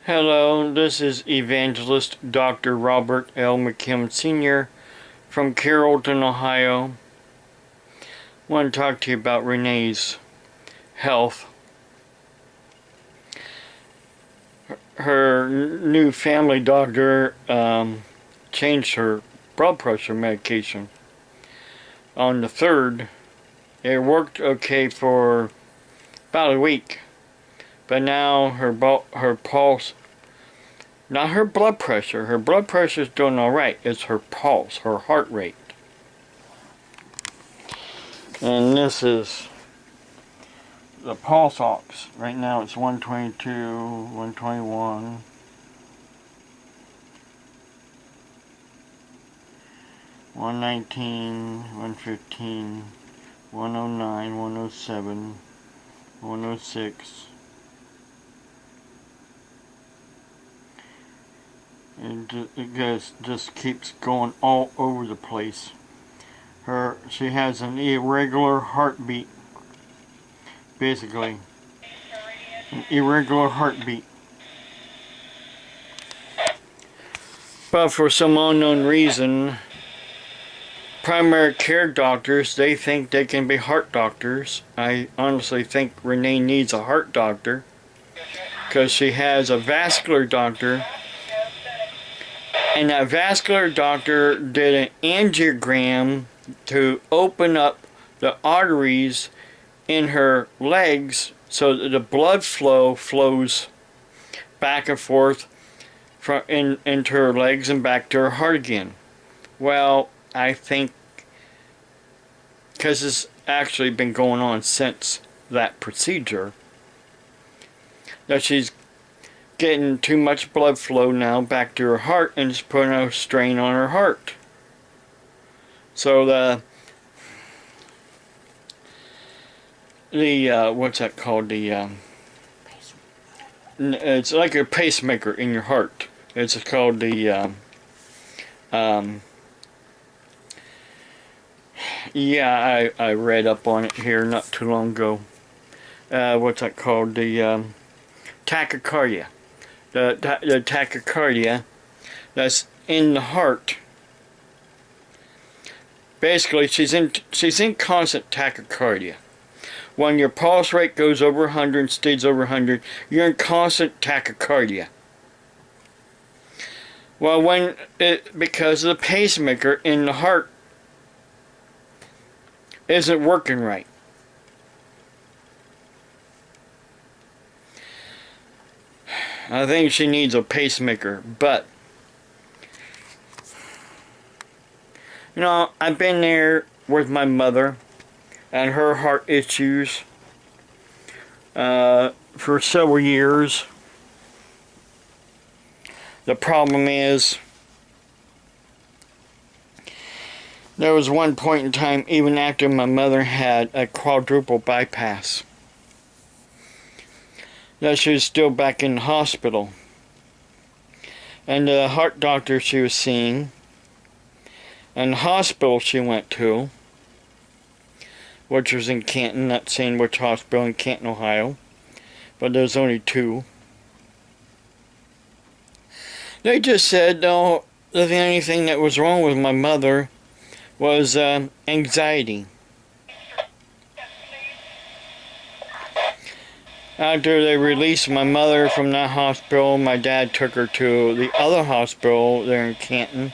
Hello, this is Evangelist Dr. Robert L. McKim Sr. from Carrollton, Ohio. I want to talk to you about Renee's health. Her new family doctor changed her blood pressure medication on the 3rd. It worked okay for about a week. But now her pulse, not her blood pressure is doing alright, it's her pulse, her heart rate. And this is the pulse ox. Right now it's 122, 121. 119, 115, 109, 107, 106. It just keeps going all over the place. She has an irregular heartbeat. Basically, an irregular heartbeat. But for some unknown reason, primary care doctors, they think they can be heart doctors. I honestly think Rene needs a heart doctor because she has a vascular doctor. And that vascular doctor did an angiogram to open up the arteries in her legs so that the blood flows back and forth into her legs and back to her heart again. Well, I think, because it's actually been going on since that procedure, that she's getting too much blood flow now back to her heart and it's putting a strain on her heart. So what's that called? It's like a pacemaker in your heart. It's called the yeah, I read up on it here not too long ago. What's that called? The tachycardia. The tachycardia that's in the heart. Basically, she's in constant tachycardia. When your pulse rate goes over 100 and stays over 100, you're in constant tachycardia. Well, because of the pacemaker in the heart isn't working right. I think she needs a pacemaker, but you know, I've been there with my mother and her heart issues for several years. The problem is, there was one point in time, even after my mother had a quadruple bypass, that she was still back in the hospital. And the heart doctor she was seeing, and the hospital she went to, which was in Canton, not saying which hospital in Canton, Ohio, but there's only two. They just said, no, the only thing that was wrong with my mother was anxiety. After they released my mother from that hospital, my dad took her to the other hospital there in Canton.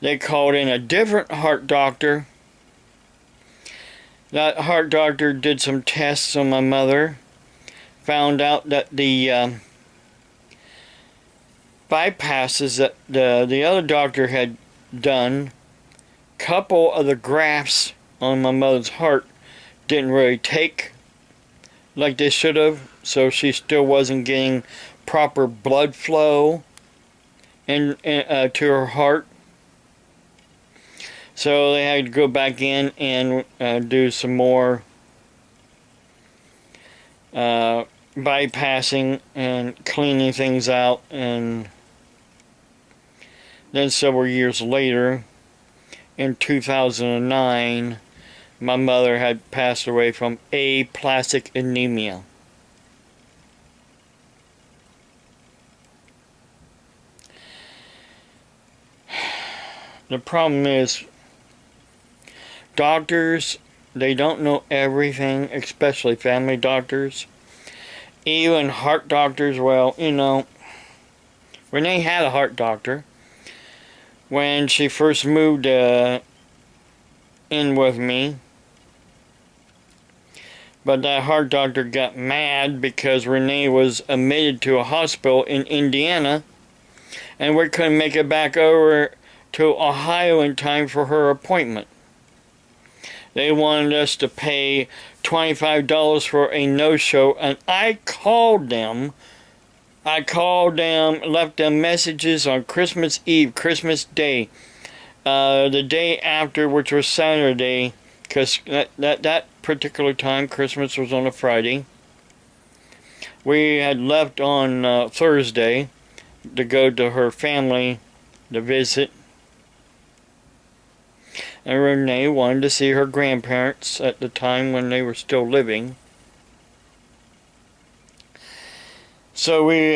They called in a different heart doctor. That heart doctor did some tests on my mother, found out that the bypasses that the other doctor had done, couple of the grafts on my mother's heart didn't really take like they should have, so she still wasn't getting proper blood flow to her heart. So they had to go back in and do some more bypassing and cleaning things out. And then several years later, in 2009, my mother had passed away from aplastic anemia. The problem is, doctors, they don't know everything, especially family doctors. Even heart doctors, well, you know, Rene had a heart doctor when she first moved in with me. But that heart doctor got mad because Rene was admitted to a hospital in Indiana, and we couldn't make it back over to Ohio in time for her appointment. They wanted us to pay $25 for a no-show, and I called them, left them messages on Christmas Eve, Christmas Day, the day after, which was Saturday, because that particular time, Christmas was on a Friday. We had left on Thursday to go to her family to visit. And Rene wanted to see her grandparents at the time when they were still living. So we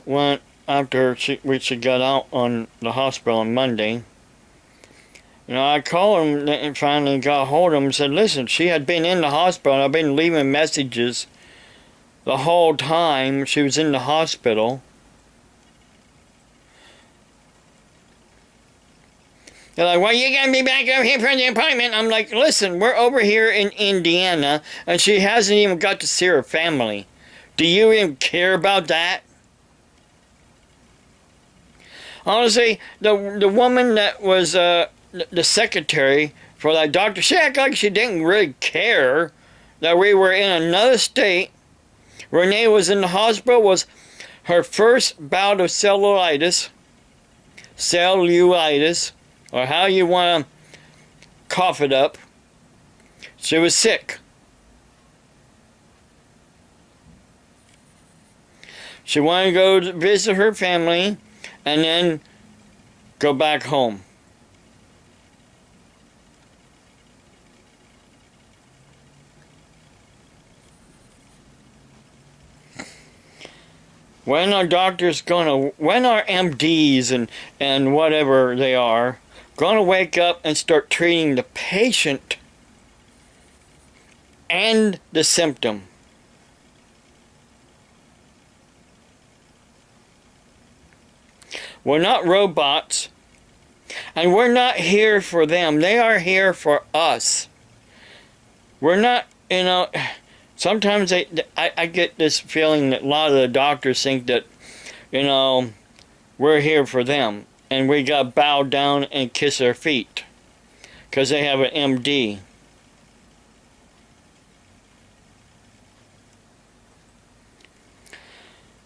went after she got out on the hospital on Monday. You know, I called him and finally got a hold of him and said, listen, she had been in the hospital. I've been leaving messages the whole time she was in the hospital. They're like, well, you're going to be back over here for the appointment. I'm like, listen, we're over here in Indiana, and she hasn't even got to see her family. Do you even care about that? Honestly, the woman that was the secretary for that doctor, she acted like she didn't really care that we were in another state. Rene was in the hospital, was her first bout of cellulitis, or how you want to cough it up. She was sick. She wanted to go to visit her family and then go back home. When are doctors when are MDs and whatever they are, gonna wake up and start treating the patient and the symptom? We're not robots, and we're not here for them. They are here for us. We're not, you know, sometimes I get this feeling that a lot of the doctors think that, you know, we're here for them, and we got to bow down and kiss their feet because they have an MD.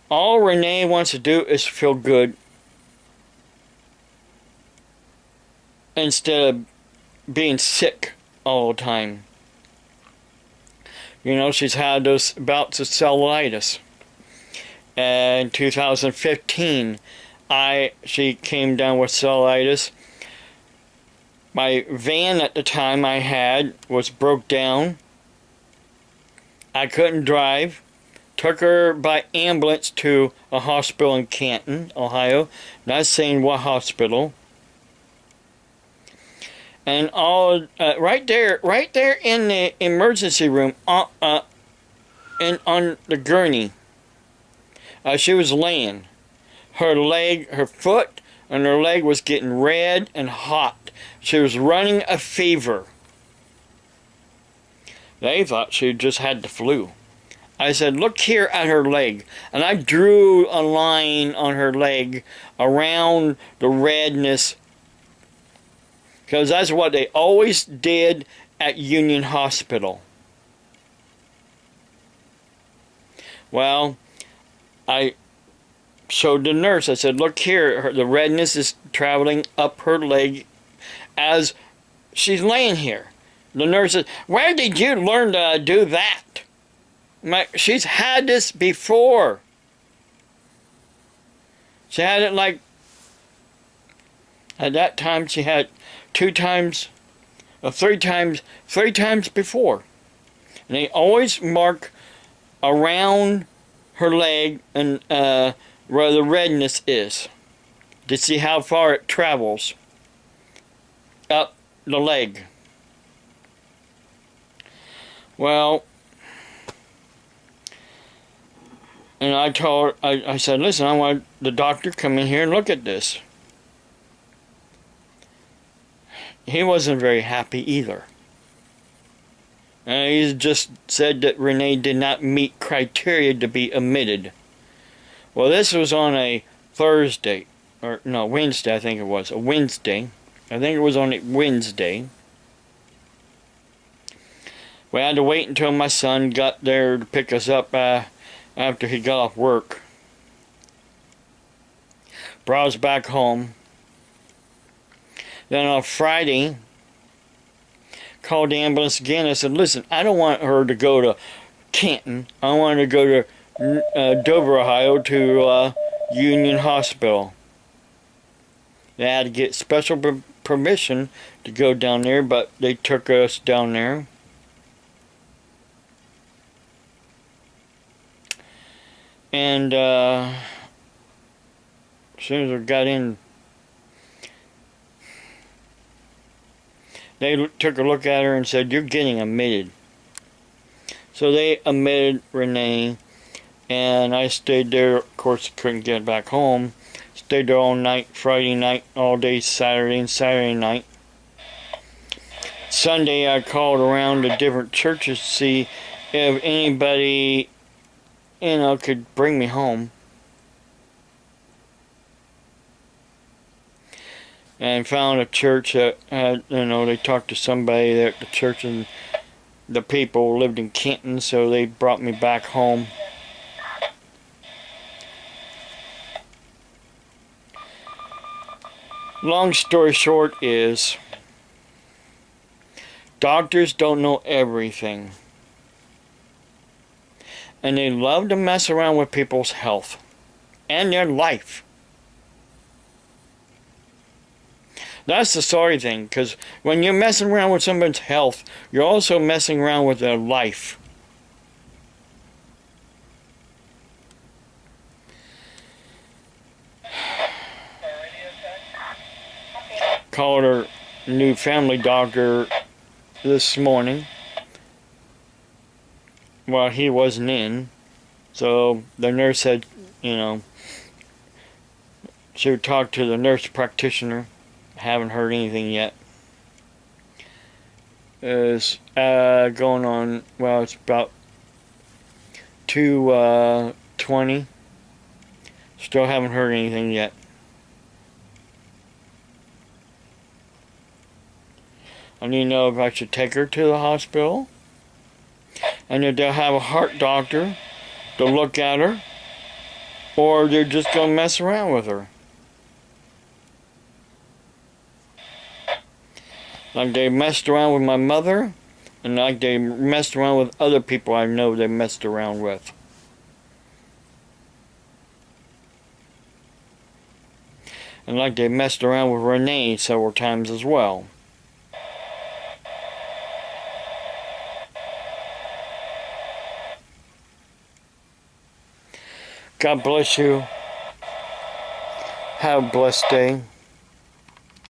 All Rene wants to do is feel good instead of being sick all the time. You know, she's had those bouts of cellulitis. In 2015, she came down with cellulitis. My van at the time I had was broke down. I couldn't drive. Took her by ambulance to a hospital in Canton, Ohio. Not saying what hospital. And all right there in the emergency room, and on the gurney, she was laying. Her foot and her leg was getting red and hot. She was running a fever. They thought she just had the flu. I said, look here at her leg. And I drew a line on her leg around the redness, because that's what they always did at Union Hospital. Well, I showed the nurse. I said, look here, the redness is traveling up her leg as she's laying here. The nurse said, where did you learn to do that? She's had this before. She had it like, at that time she had 2 times, or 3 times before. And they always mark around her leg and where the redness is to see how far it travels. the leg. Well, and I said, listen, I want the doctor to come in here and look at this. He wasn't very happy either. And he just said that Rene did not meet criteria to be admitted. Well, this was on a Thursday, or no, Wednesday, I think it was. A Wednesday. I think it was on a Wednesday. We had to wait until my son got there to pick us up after he got off work. Brought us back home. Then on Friday, called the ambulance again. I said, listen, I don't want her to go to Canton. I want her to go to Dover, Ohio, to Union Hospital. They had to get special permission to go down there, but they took us down there. And as soon as we got in, they took a look at her and said, you're getting admitted. So they admitted Rene, and I stayed there. Of course, couldn't get back home. Stayed there all night, Friday night, all day Saturday and Saturday night. Sunday, I called around to different churches to see if anybody, could bring me home. And found a church that had, they talked to somebody at the church, and the people lived in Canton, so they brought me back home. Long story short is, doctors don't know everything. And they love to mess around with people's health and their life. That's the sorry thing, because when you're messing around with somebody's health, you're also messing around with their life. Called her new family doctor this morning. Well, he wasn't in, so the nurse said, she would talk to the nurse practitioner. Haven't heard anything yet. It's going on, well, it's about 2:20. Still haven't heard anything yet. I need to know if I should take her to the hospital, and if they'll have a heart doctor to look at her, or they're just going to mess around with her. Like they messed around with my mother, and like they messed around with other people I know they messed around with. And like they messed around with Rene several times as well. God bless you. Have a blessed day.